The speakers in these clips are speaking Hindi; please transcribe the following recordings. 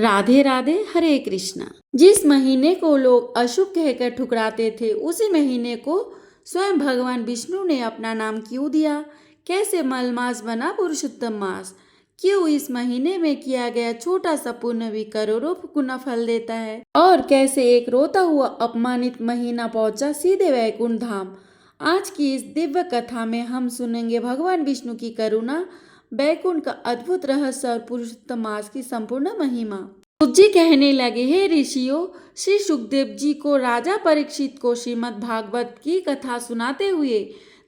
राधे राधे, हरे कृष्णा। जिस महीने को लोग अशुभ कहकर ठुकराते थे, उसी महीने को स्वयं भगवान विष्णु ने अपना नाम क्यों दिया? कैसे मलमास बना पुरुषोत्तम मास? क्यों इस महीने में किया गया छोटा सा पुण्य भी करोड़ों गुना फल देता है? और कैसे एक रोता हुआ अपमानित महीना पहुंचा सीधे वैकुंठ धाम? आज की इस दिव्य कथा में हम सुनेंगे भगवान विष्णु की करुणा, बैकुंठ का अद्भुत रहस्य और पुरुषोत्तम मास की संपूर्ण महिमा। सुत जी कहने लगे, हे ऋषियों, श्री सुखदेव जी को राजा परीक्षित को श्रीमद् भागवत की कथा सुनाते हुए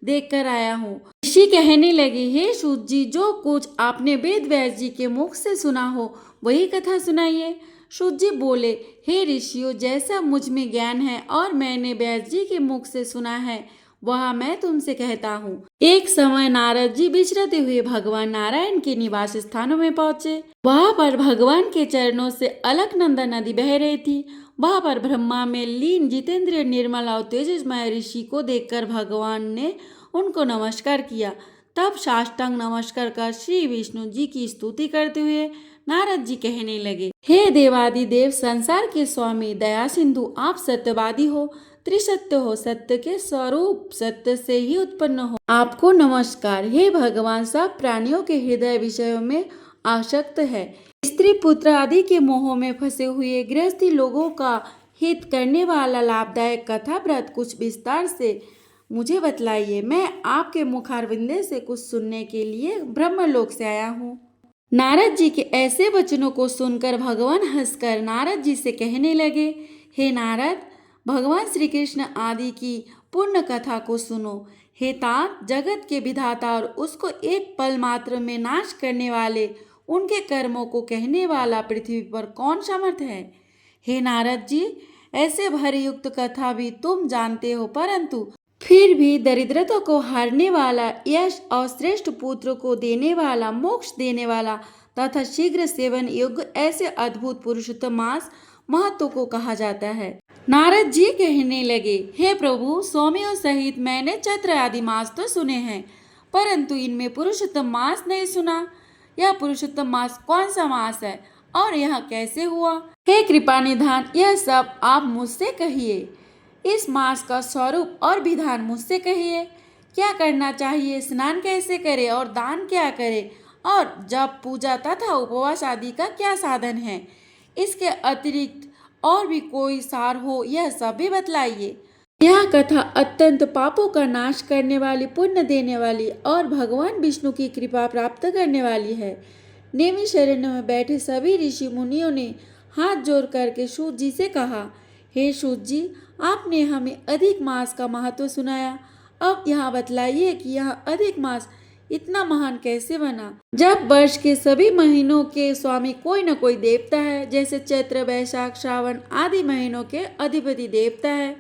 देख कर आया हूँ। ऋषि कहने लगे, हे सूत जी, जो कुछ आपने वेद व्यास जी के मुख से सुना हो वही कथा सुनाइए। सूत जी बोले, हे ऋषियों, जैसा मुझ में ज्ञान है और मैंने व्यास जी के मुख से सुना है वह मैं तुमसे कहता हूँ। एक समय नारद जी विचरते हुए भगवान नारायण के निवास स्थानों में पहुँचे। वहाँ पर भगवान के चरणों से अलकनंदा नदी बह रही थी। वहाँ पर ब्रह्मा में लीन जितेंद्रिय निर्मल और तेजस्मय ऋषि को देखकर भगवान ने उनको नमस्कार किया। तब साष्टांग नमस्कार कर श्री विष्णु जी की स्तुति करते हुए नारद जी कहने लगे, हे देवादिदेव, संसार के स्वामी, दया सिंधु, आप सत्यवादी हो, त्रिसत्य हो, सत्य के स्वरूप, सत्य से ही उत्पन्न हो, आपको नमस्कार। हे भगवान, सब प्राणियों के हृदय विषयों में आसक्त है। स्त्री पुत्र आदि के मोह में फंसे हुए गृहस्थी लोगों का हित करने वाला लाभदायक कथा व्रत कुछ विस्तार से मुझे बतलाइए। मैं आपके मुखारविंदे से कुछ सुनने के लिए ब्रह्मलोक से आया हूँ। नारद जी के ऐसे वचनों को सुनकर भगवान हंसकर नारद जी से कहने लगे, हे नारद, भगवान श्री कृष्ण आदि की पूर्ण कथा को सुनो। हे तात, जगत के विधाता और उसको एक पल मात्र में नाश करने वाले, उनके कर्मों को कहने वाला पृथ्वी पर कौन समर्थ है? हे नारद जी, ऐसे भरयुक्त कथा भी तुम जानते हो, परंतु फिर भी दरिद्रता को हारने वाला, यश और श्रेष्ठ पुत्र को देने वाला, मोक्ष देने वाला तथा शीघ्र सेवन योग्य ऐसे अद्भुत पुरुषोत्तम मास महत्व को कहा जाता है। नारद जी कहने लगे, हे प्रभु, स्वामियों सहित मैंने चैत्र आदि मास तो सुने हैं, परंतु इनमें पुरुषोत्तम मास नहीं सुना। यह पुरुषोत्तम मास कौन सा मास है और यह कैसे हुआ? हे कृपा निधान, यह सब आप मुझसे कहिए। इस मास का स्वरूप और विधान मुझसे कहिए। क्या करना चाहिए, स्नान कैसे करे और दान क्या करे, और जब पूजा तथा उपवास आदि का क्या साधन है? इसके अतिरिक्त और भी कोई सार हो, यह सब भी बतलाइए। यह कथा अत्यंत पापों का नाश करने वाली, पुण्य देने वाली और भगवान विष्णु की कृपा प्राप्त करने वाली है। नेमि शरण में बैठे सभी ऋषि मुनियों ने हाथ जोड़ करके सूत जी से कहा, हे सूत जी, आपने हमें अधिक मास का महत्व सुनाया। अब यहाँ बतलाइए कि यह अधिक मास इतना महान कैसे बना? जब वर्ष के सभी महीनों के स्वामी कोई न कोई देवता है, जैसे चैत्र, वैशाख, श्रावण आदि महीनों के अधिपति देवता है,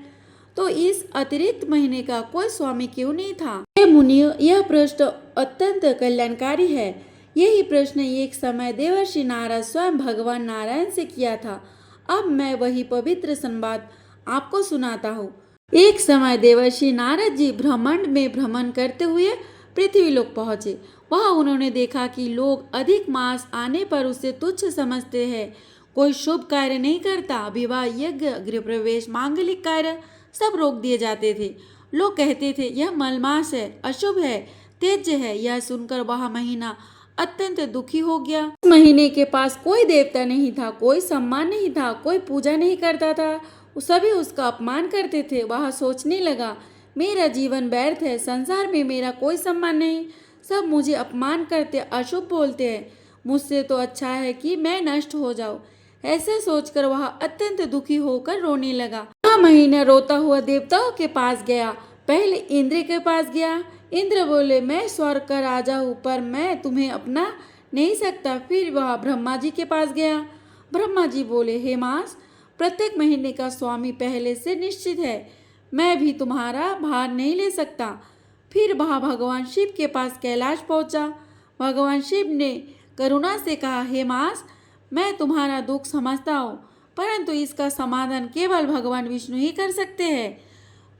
तो इस अतिरिक्त महीने का कोई स्वामी क्यों नहीं था? हे मुनियों, यह प्रश्न अत्यंत कल्याणकारी है। यही प्रश्न एक समय देवर्षि नारद स्वयं भगवान नारायण से किया था। अब मैं वही पवित्र संवाद आपको सुनाता हूँ। एक समय देवर्षि नारद जी ब्रह्मांड में भ्रमण करते हुए पृथ्वी लोक पहुँचे। वहाँ उन्होंने देखा कि लोग अधिक मास आने पर उसे तुच्छ समझते हैं। कोई शुभ कार्य नहीं करता, विवाह, यज्ञ, गृह प्रवेश, मांगलिक कार्य सब रोक दिए जाते थे। लोग कहते थे, यह मलमास है, अशुभ है, त्याज्य है। यह सुनकर वह महीना अत्यंत दुखी हो गया। इस महीने के पास कोई देवता नहीं था, कोई सम्मान नहीं था, कोई पूजा नहीं करता था, सभी उसका अपमान करते थे। वह सोचने लगा, मेरा जीवन व्यर्थ है, संसार में मेरा कोई सम्मान नहीं, सब मुझे अपमान करते, अशुभ बोलते हैं। मुझसे तो अच्छा है कि मैं नष्ट हो जाऊं। ऐसे सोचकर वह अत्यंत दुखी होकर रोने लगा। वह महीना रोता हुआ देवताओं के पास गया। पहले इंद्र के पास गया। इंद्र बोले, मैं स्वर्ग का राजा हूँ, पर मैं तुम्हें अपना नहीं सकता। फिर वह ब्रह्मा जी के पास गया। ब्रह्मा जी बोले, हे मास, प्रत्येक महीने का स्वामी पहले से निश्चित है, मैं भी तुम्हारा भार नहीं ले सकता। फिर वह भगवान शिव के पास कैलाश पहुंचा। भगवान शिव ने करुणा से कहा, हे मास, मैं तुम्हारा दुख समझता हूँ, परंतु इसका समाधान केवल भगवान विष्णु ही कर सकते हैं।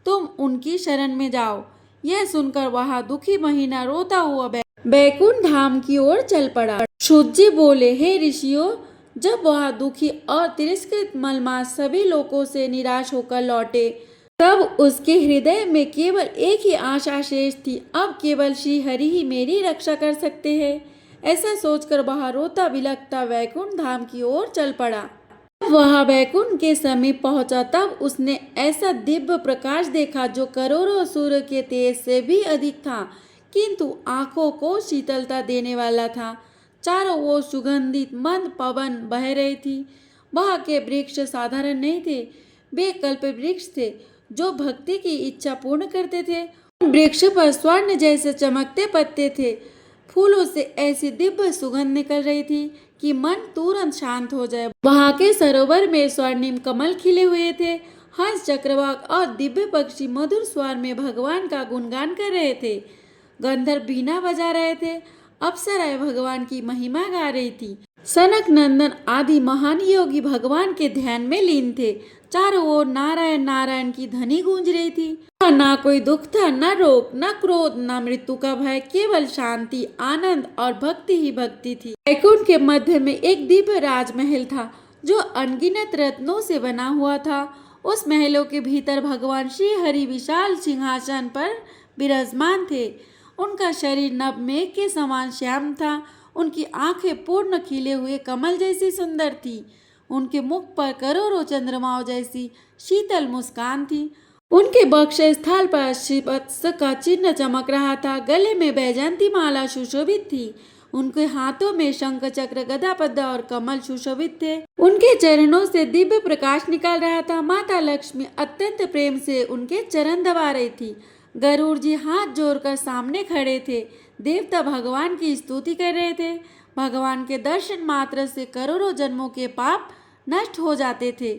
तुम उनकी शरण में जाओ। यह सुनकर वह दुखी महीना रोता हुआ बैकुंठ धाम की ओर चल पड़ा। सूत जी बोले, हे ऋषियों, जब वह दुखी और तिरस्कृत मलमास सभी लोगों से निराश होकर लौटे, तब उसके हृदय में केवल एक ही आशा शेष थी, अब केवल श्री हरि ही मेरी रक्षा कर सकते हैं। ऐसा सोचकर वह रोता बिलखता वैकुंठ धाम की ओर चल पड़ा। वह वैकुंठ के समीप पहुंचा तब उसने ऐसा दिव्य प्रकाश देखा जो करोड़ों सूर्य के तेज से भी अधिक था, किंतु आंखों को शीतलता देने वाला था। चारों ओर सुगंधित मंद पवन बह रही थी। वहाँ के वृक्ष साधारण नहीं थे, वे कल्प वृक्ष थे जो भक्ति की इच्छा पूर्ण करते थे। उन वृक्ष पर स्वर्ण जैसे चमकते पत्ते थे। फूलों से ऐसी दिव्य सुगंध निकल रही थी कि मन तुरंत शांत हो जाए। वहां के सरोवर में स्वर्णिम कमल खिले हुए थे। हंस, चक्रवाक और दिव्य पक्षी मधुर स्वर में भगवान का गुणगान कर रहे थे। गंधर्व बीना बजा रहे थे। अप्सराएं भगवान की महिमा गा रही थी। सनक नंदन आदि महान योगी भगवान के ध्यान में लीन थे। चारों ओर नारायण नारायण की ध्वनि गूंज रही थी। ना कोई दुख था, न रोग, न क्रोध, न मृत्यु का भय, केवल शांति, आनंद और भक्ति ही भक्ति थी। वैकुंठ के मध्य में एक दिव्य राजमहल था जो अनगिनत रत्नों से बना हुआ था। उस महलों के भीतर भगवान श्री हरि विशाल सिंहासन पर विराजमान थे। उनका शरीर नभ मेघ के समान श्याम था। उनकी आंखें पूर्ण खिले हुए कमल जैसी सुंदर थी। उनके मुख पर करोड़ों चंद्रमाओं जैसी शीतल मुस्कान थी। उनके वक्ष स्थल पर श्रीवत्स का चिन्ह चमक रहा था। गले में बैजंती माला सुशोभित थी। उनके हाथों में शंख, चक्र, गदा, पद्म और कमल सुशोभित थे। उनके चरणों से दिव्य प्रकाश निकल रहा था। माता लक्ष्मी अत्यंत प्रेम से उनके चरण दबा रही थी। गरुड़ जी हाथ जोड़कर सामने खड़े थे। देवता भगवान की स्तुति कर रहे थे। भगवान के दर्शन मात्र से करोड़ों जन्मों के पाप नष्ट हो जाते थे।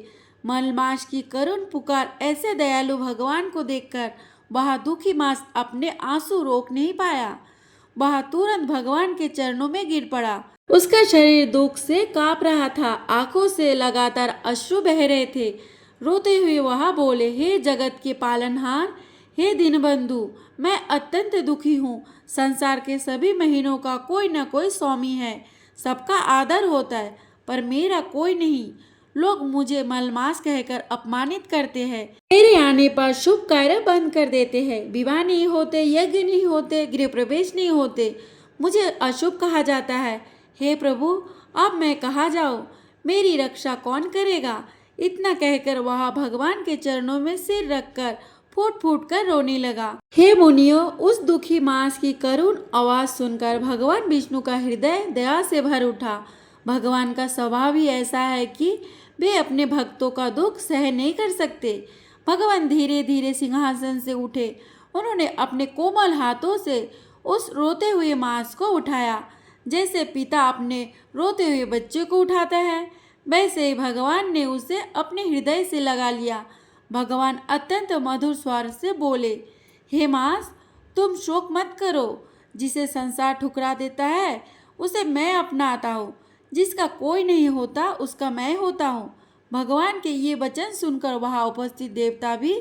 मलमास की करुण पुकार, ऐसे दयालु भगवान को देखकर वह दुखी मास अपने आंसू रोक नहीं पाया। वह तुरंत भगवान के चरणों में गिर पड़ा। उसका शरीर दुख से कांप रहा था। आंखों से लगातार अश्रु बह रहे थे। रोते हुए वह बोले, हे जगत के पालनहार, हे दीनबंधु, मैं अत्यंत दुखी हूँ। संसार के सभी महीनों का कोई न कोई स्वामी है। सबका आदर होता है, पर मेरा कोई नहीं। लोग मुझे मलमास कहकर अपमानित करते हैं। मेरे आने पर शुभ कार्य बंद कर देते हैं। विवाह नहीं होते, यज्ञ नहीं होते, गृह प्रवेश नहीं होते। मुझे अशुभ कहा जाता है। हे प्रभु, अब मैं कहाँ जाऊँ? मेरी रक्षा कौन करेगा? इतना कहकर वह भगवान के चरणों में सिर रखकर फूट फूट कर रोने लगा। हे मुनियों, उस दुखी मास की करुण आवाज सुनकर भगवान विष्णु का हृदय दया से भर उठा। भगवान का स्वभाव ही ऐसा है कि वे अपने भक्तों का दुख सहन नहीं कर सकते। भगवान धीरे धीरे सिंहासन से उठे। उन्होंने अपने कोमल हाथों से उस रोते हुए मास को उठाया। जैसे पिता अपने रोते हुए बच्चे को उठाता है, वैसे ही भगवान ने उसे अपने हृदय से लगा लिया। भगवान अत्यंत मधुर स्वर से बोले, हे मास, तुम शोक मत करो। जिसे संसार ठुकरा देता है उसे मैं अपनाता हूँ। जिसका कोई नहीं होता उसका मैं होता हूँ। भगवान के ये वचन सुनकर वहाँ उपस्थित देवता भी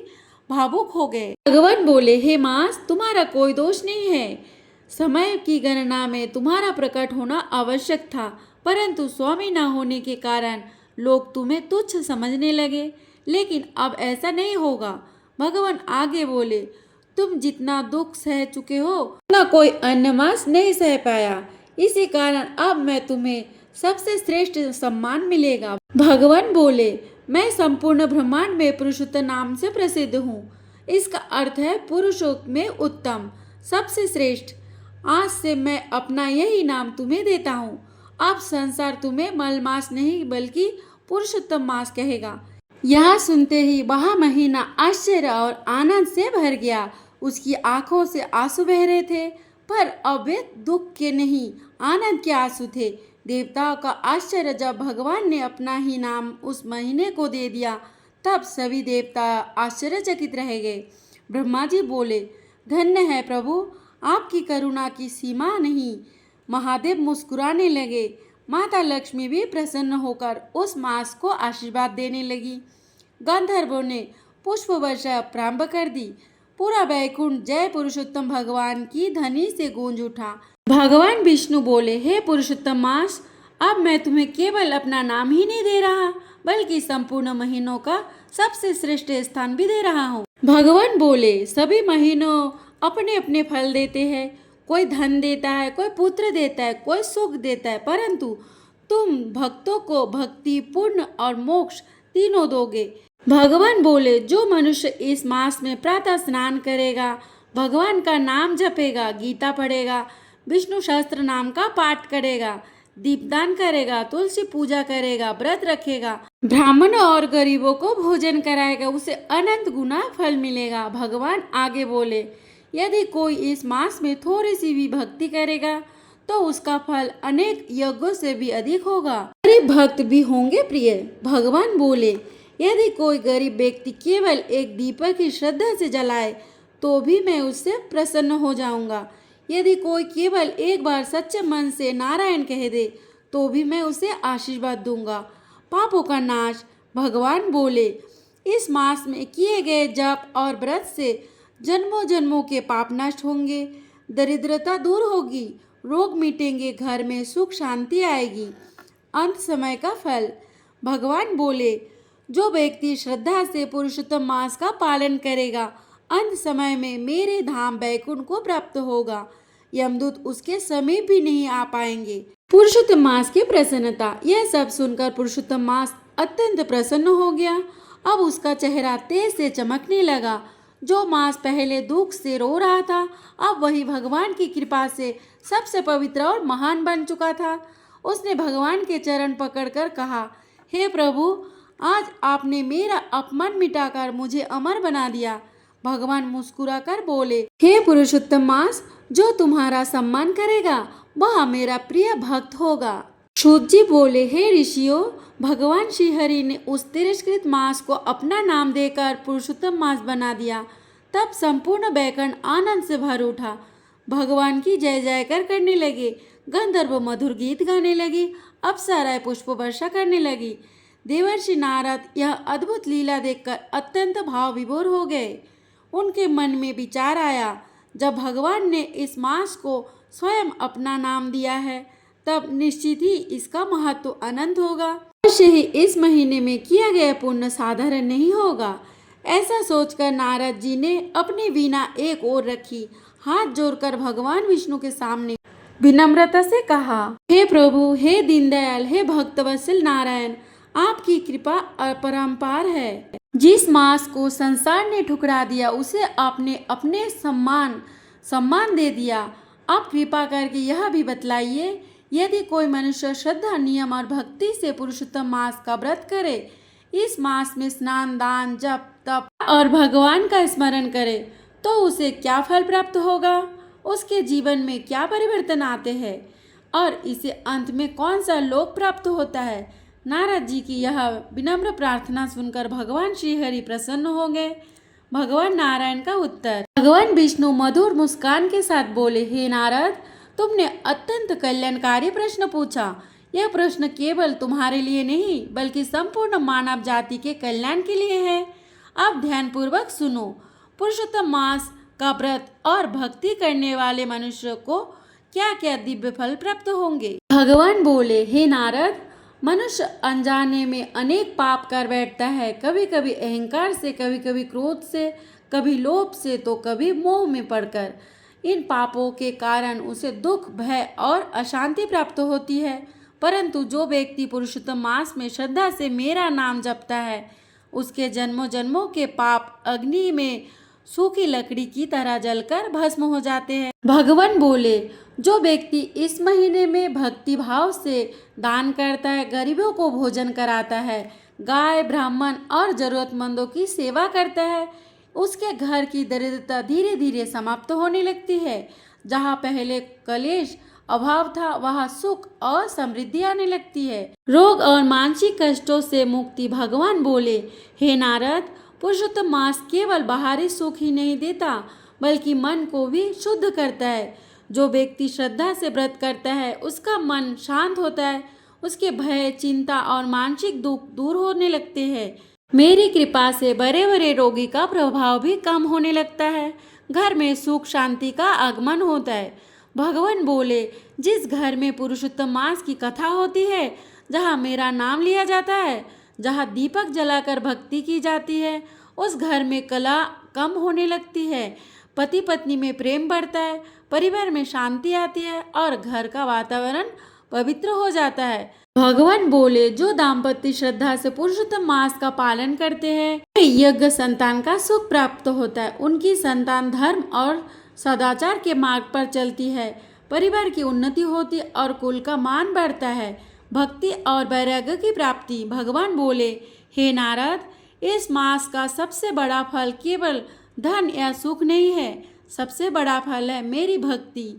भावुक हो गए। भगवान बोले, हे मास, तुम्हारा कोई दोष नहीं है। समय की गणना में तुम्हारा प्रकट होना आवश्यक था, परंतु स्वामी न होने के कारण लोग तुम्हें तुच्छ समझने लगे। लेकिन अब ऐसा नहीं होगा। भगवान आगे बोले, तुम जितना दुख सह चुके हो उतना कोई अन्य मास नहीं सह पाया। इसी कारण अब मैं तुम्हें सबसे श्रेष्ठ सम्मान मिलेगा। भगवान बोले, मैं संपूर्ण ब्रह्मांड में पुरुषोत्तम नाम से प्रसिद्ध हूँ। इसका अर्थ है पुरुषों में उत्तम, सबसे श्रेष्ठ। आज से मैं अपना यही नाम तुम्हें देता हूँ। अब संसार तुम्हें मलमास नहीं बल्कि पुरुषोत्तम मास कहेगा। यह सुनते ही वह महीना आश्चर्य और आनंद से भर गया। उसकी आंखों से आंसू बह रहे थे, पर अब वे दुख के नहीं, आनंद के आंसू थे। देवताओं का आश्चर्य, जब भगवान ने अपना ही नाम उस महीने को दे दिया, तब सभी देवता आश्चर्यचकित रह गए। ब्रह्मा जी बोले, धन्य है प्रभु, आपकी करुणा की सीमा नहीं। महादेव मुस्कुराने लगे। माता लक्ष्मी भी प्रसन्न होकर उस मास को आशीर्वाद देने लगी। गंधर्वों ने पुष्प वर्षा प्रारंभ कर दी। पूरा वैकुंठ जय पुरुषोत्तम भगवान की ध्वनि से गूंज उठा। भगवान विष्णु बोले, हे पुरुषोत्तम मास, अब मैं तुम्हें केवल अपना नाम ही नहीं दे रहा, बल्कि संपूर्ण महीनों का सबसे श्रेष्ठ स्थान भी दे रहा हूँ। भगवान बोले, सभी महीनों अपने अपने फल देते हैं। कोई धन देता है, कोई पुत्र देता है, कोई सुख देता है, परंतु तुम भक्तों को भक्ति, पुण्य और मोक्ष तीनों दोगे। भगवान बोले, जो मनुष्य इस मास में प्रातः स्नान करेगा, भगवान का नाम जपेगा, गीता पढ़ेगा, विष्णु सहस्त्र नाम का पाठ करेगा, दीपदान करेगा, तुलसी पूजा करेगा, व्रत रखेगा, ब्राह्मणों और गरीबों को भोजन कराएगा, उसे अनंत गुना फल मिलेगा। भगवान आगे बोले, यदि कोई इस मास में थोड़ी सी भी भक्ति करेगा तो उसका फल अनेक यज्ञों से भी अधिक होगा। गरीब भक्त भी होंगे प्रिय। भगवान बोले, यदि कोई गरीब व्यक्ति केवल एक दीपक की श्रद्धा से जलाए तो भी मैं उससे प्रसन्न हो जाऊंगा। यदि कोई केवल एक बार सच्चे मन से नारायण कह दे तो भी मैं उसे आशीर्वाद दूंगा। पापों का नाश। भगवान बोले, इस मास में किए गए जप और व्रत से जन्मों जन्मों के पाप नष्ट होंगे, दरिद्रता दूर होगी, रोग मिटेंगे, घर में सुख शांति आएगी। अंत समय का फल। भगवान बोले, जो व्यक्ति श्रद्धा से पुरुषोत्तम मास का पालन करेगा, अंत समय में मेरे धाम बैकुंठ को प्राप्त होगा। यमदूत उसके समीप भी नहीं आ पाएंगे। पुरुषोत्तम मास की प्रसन्नता। यह सब सुनकर पुरुषोत्तम मास अत्यंत प्रसन्न हो गया। अब उसका चेहरा तेज से चमकने लगा। जो मास पहले दुख से रो रहा था, अब वही भगवान की कृपा से सबसे पवित्र और महान बन चुका था। उसने भगवान के चरण पकड़कर कहा, हे प्रभु, आज आपने मेरा अपमान मिटाकर मुझे अमर बना दिया। भगवान मुस्कुराकर बोले, हे पुरुषोत्तम मास, जो तुम्हारा सम्मान करेगा वह मेरा प्रिय भक्त होगा। सूत जी बोले, हे ऋषियों, भगवान श्रीहरि ने उस तिरस्कृत मास को अपना नाम देकर पुरुषोत्तम मास बना दिया। तब संपूर्ण बैकुंठ आनंद से भर उठा। भगवान की जय जयकार करने लगे, गंधर्व मधुर गीत गाने लगे, अप्सराएं पुष्प वर्षा करने लगी। देवर्षि नारद यह अद्भुत लीला देखकर अत्यंत भाव विभोर हो गए। उनके मन में विचार आया, जब भगवान ने इस मास को स्वयं अपना नाम दिया है, तब निश्चित ही इसका महत्व अनंत होगा। अवश्य ही इस महीने में किया गया पुण्य साधारण नहीं होगा। ऐसा सोचकर नारद जी ने अपनी वीणा एक ओर रखी, हाथ जोड़कर भगवान विष्णु के सामने विनम्रता से कहा, हे प्रभु, हे दीनदयाल, हे भक्तवत्सल नारायण, आपकी कृपा अपरंपार है। जिस मास को संसार ने ठुकरा दिया उसे आपने अपने सम्मान दे दिया। आप कृपा करके यह भी बतलाइए, यदि कोई मनुष्य श्रद्धा, नियम और भक्ति से पुरुषोत्तम मास का व्रत करे, इस मास में स्नान, दान, जप, तप और भगवान का स्मरण करे, तो उसे क्या फल प्राप्त होगा, उसके जीवन में क्या परिवर्तन आते हैं और इसे अंत में कौन सा लोक प्राप्त होता है। नारद जी की यह विनम्र प्रार्थना सुनकर भगवान श्रीहरि प्रसन्न हो गए। भगवान नारायण का उत्तर। भगवान विष्णु मधुर मुस्कान के साथ बोले, हे नारद, तुमने अत्यंत कल्याणकारी प्रश्न पूछा। यह प्रश्न केवल तुम्हारे लिए नहीं बल्कि संपूर्ण मानव जाति के कल्याण के लिए है। अब ध्यानपूर्वक सुनो। पुरुषोत्तम मास का व्रत और भक्ति करने वाले मनुष्य को क्या क्या दिव्य फल प्राप्त होंगे। भगवान बोले, हे नारद, मनुष्य अनजाने में अनेक पाप कर बैठता है, कभी कभी अहंकार से, कभी कभी क्रोध से, कभी लोभ से, तो कभी मोह में पड़कर। इन पापों के कारण उसे दुख, भय और अशांति प्राप्त होती है। परंतु जो व्यक्ति पुरुषोत्तम मास में श्रद्धा से मेरा नाम जपता है, उसके जन्मों जन्मों के पाप अग्नि में सूखी लकड़ी की तरह जलकर भस्म हो जाते हैं। भगवान बोले, जो व्यक्ति इस महीने में भक्ति भाव से दान करता है, गरीबों को भोजन कराता है, गाय, ब्राह्मण और जरूरतमंदों की सेवा करता है, उसके घर की दरिद्रता धीरे धीरे समाप्त होने लगती है। जहाँ पहले कलेश, अभाव था, वहाँ सुख और समृद्धि आने लगती है। रोग और मानसिक कष्टों से मुक्ति। भगवान बोले, हे नारद, पुरुषोत्तम मास केवल बाहरी सुख ही नहीं देता बल्कि मन को भी शुद्ध करता है। जो व्यक्ति श्रद्धा से व्रत करता है उसका मन शांत होता है, उसके भय, चिंता और मानसिक दुख दूर होने लगते हैं। मेरी कृपा से बड़े बड़े रोगी का प्रभाव भी कम होने लगता है, घर में सुख शांति का आगमन होता है। भगवान बोले, जिस घर में पुरुषोत्तम मास की कथा होती है, जहाँ मेरा नाम लिया जाता है, जहाँ दीपक जलाकर भक्ति की जाती है, उस घर में कला कम होने लगती है, पति पत्नी में प्रेम बढ़ता है, परिवार में शांति आती है और घर का वातावरण पवित्र हो जाता है। भगवान बोले, जो दाम्पत्य श्रद्धा से पुरुषोत्तम मास का पालन करते हैं, यज्ञ संतान का सुख प्राप्त होता है। उनकी संतान धर्म और सदाचार के मार्ग पर चलती है, परिवार की उन्नति होती और कुल का मान बढ़ता है, भक्ति और वैराग्य की प्राप्ति। भगवान बोले, हे नारद, इस मास का सबसे बड़ा फल केवल धन या सुख नहीं है, सबसे बड़ा फल है मेरी भक्ति।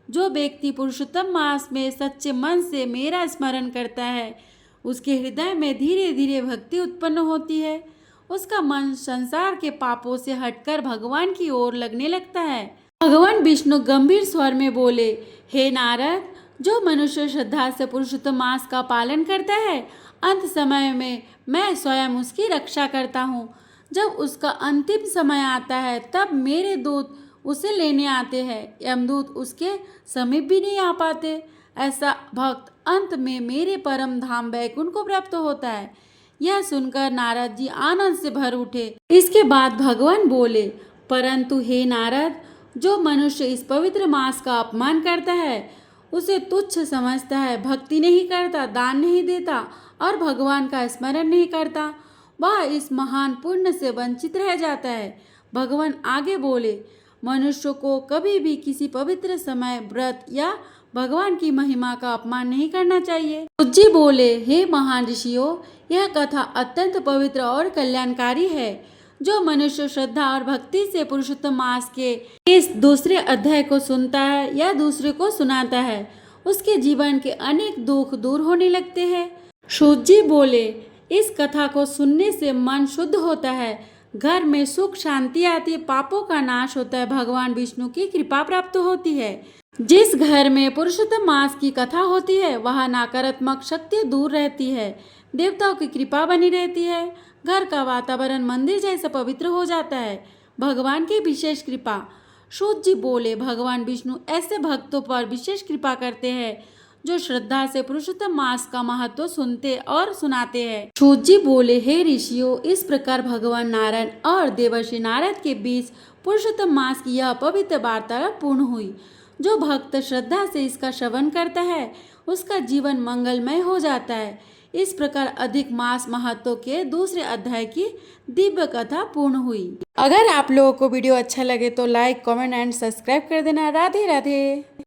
जो व्यक्ति पुरुषोत्तम मास में सच्चे मन से मेरा स्मरण करता है, उसके हृदय में धीरे धीरे भक्ति उत्पन्न होती है। उसका मन संसार के पापों से हटकर भगवान की ओर लगने लगता है। भगवान विष्णु गंभीर स्वर में बोले, हे नारद, जो मनुष्य श्रद्धा से पुरुषोत्तम मास का पालन करता है, अंत समय में मैं स्वयं उसकी रक्षा करता हूँ। जब उसका अंतिम समय आता है, तब मेरे दूत उसे लेने आते हैं, यमदूत उसके समीप भी नहीं आ पाते। ऐसा भक्त अंत में मेरे परम धाम वैकुंठ को प्राप्त होता है। यह सुनकर नारद जी आनंद से भर उठे। इसके बाद भगवान बोले, परंतु हे नारद, जो मनुष्य इस पवित्र मास का अपमान करता है, उसे तुच्छ समझता है, भक्ति नहीं करता, दान नहीं देता और भगवान का स्मरण नहीं करता, वह इस महान पुण्य से वंचित रह जाता है। भगवान आगे बोले, मनुष्य को कभी भी किसी पवित्र समय, व्रत या भगवान की महिमा का अपमान नहीं करना चाहिए। जी बोले, हे महान ऋषियों, यह कथा अत्यंत पवित्र और कल्याणकारी है। जो मनुष्य श्रद्धा और भक्ति से पुरुषोत्तम मास के इस दूसरे अध्याय को सुनता है या दूसरे को सुनाता है, उसके जीवन के अनेक दुख दूर होने लगते हैं। सूत जी बोले, इस कथा को सुनने से मन शुद्ध होता है, घर में सुख शांति आती है, पापों का नाश होता है, भगवान विष्णु की कृपा प्राप्त होती है। जिस घर में पुरुषोत्तम मास की कथा होती है, वहाँ नकारात्मक शक्ति दूर रहती है, देवताओं की कृपा बनी रहती है, घर का वातावरण मंदिर जैसा पवित्र हो जाता है, भगवान की विशेष कृपा। सूत जी बोले, भगवान विष्णु ऐसे भक्तों पर विशेष कृपा करते हैं जो श्रद्धा से पुरुषोत्तम मास का महत्व सुनते और सुनाते हैं। सूत जी बोले, हे ऋषियों, इस प्रकार भगवान नारायण और देवर्षि नारद के बीच पुरुषोत्तम मास की यह पवित्र वार्तालाप पूर्ण हुई। जो भक्त श्रद्धा से इसका श्रवण करता है, उसका जीवन मंगलमय हो जाता है। इस प्रकार अधिक मास महत्व के दूसरे अध्याय की दिव्य कथा पूर्ण हुई। अगर आप लोगों को वीडियो अच्छा लगे तो लाइक, कमेंट एंड सब्सक्राइब कर देना। राधे राधे।